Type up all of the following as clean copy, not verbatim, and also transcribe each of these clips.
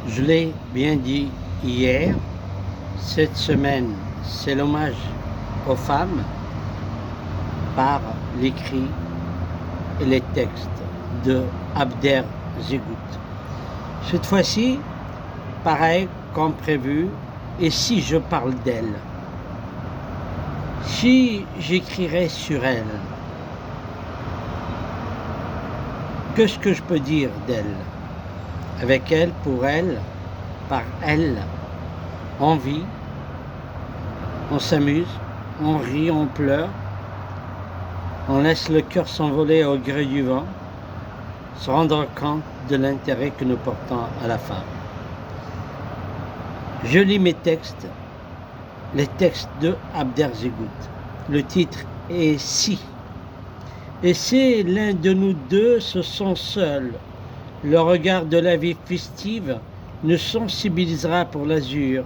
Je l'ai bien dit hier, cette semaine, c'est l'hommage aux femmes par l'écrit et les textes de Abder Zegout. Cette fois-ci, pareil comme prévu, et si je parle d'elle, si j'écrirais sur elle, qu'est-ce que je peux dire d'elle? Avec elle, pour elle, par elle, on vit, on s'amuse, on rit, on pleure, on laisse le cœur s'envoler au gré du vent, se rendre compte de l'intérêt que nous portons à la femme. Je lis mes textes, les textes de Abder Zegout. Le titre est Si. Et c'est l'un de nous deux se sent seul. Le regard de la vie festive nous sensibilisera pour l'azur.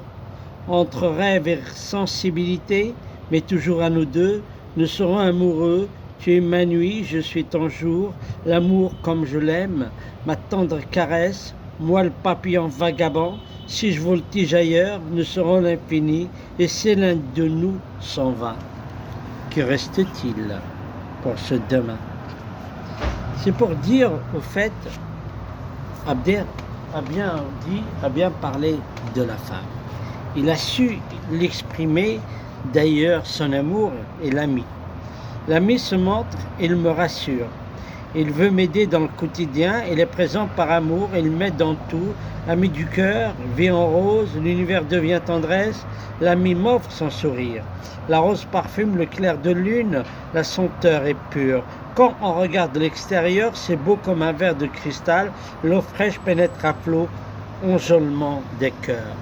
Entre rêve et sensibilité, mais toujours à nous deux, nous serons amoureux. Tu es ma nuit, je suis ton jour, l'amour comme je l'aime, ma tendre caresse, moi le papillon vagabond. Si je voltige ailleurs, nous serons l'infini, et si l'un de nous s'en va, que reste-t-il pour ce demain? C'est pour dire, au fait, Abder a bien parlé de la femme. Il a su l'exprimer, d'ailleurs son amour et l'ami. L'ami se montre, il me rassure. Il veut m'aider dans le quotidien, il est présent par amour, il m'aide dans tout. Ami du cœur, vie en rose, l'univers devient tendresse, l'ami m'offre son sourire. La rose parfume le clair de lune, la senteur est pure. Quand on regarde de l'extérieur, c'est beau comme un verre de cristal, l'eau fraîche pénètre à flot, enjôlement des cœurs.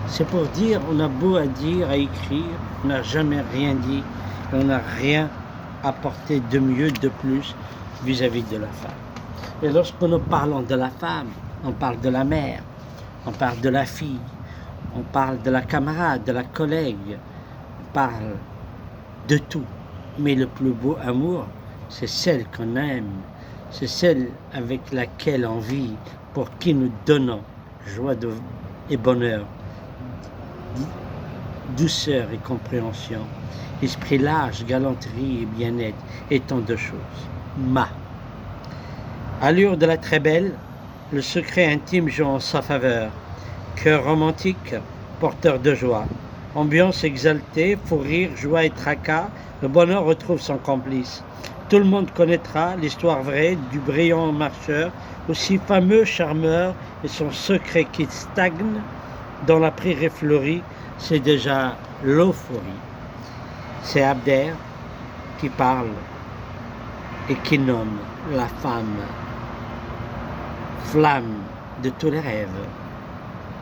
C'est pour dire, on a beau à dire, à écrire, on n'a jamais rien dit, on n'a rien apporté de mieux, de plus vis-à-vis de la femme. Et lorsque nous parlons de la femme, on parle de la mère, on parle de la fille, on parle de la camarade, de la collègue, on parle de tout. Mais le plus beau amour, c'est celle qu'on aime, c'est celle avec laquelle on vit, pour qui nous donnons joie et bonheur, douceur et compréhension, esprit large, galanterie et bien-être, et tant de choses. Allure de la très belle, le secret intime joue en sa faveur. Cœur romantique, porteur de joie. Ambiance exaltée, fou rire, joie et tracas, le bonheur retrouve son complice. Tout le monde connaîtra l'histoire vraie du brillant marcheur, aussi fameux charmeur, et son secret qui stagne dans la prairie fleurie, c'est déjà l'euphorie. C'est Abder qui parle et qui nomme la femme flamme de tous les rêves.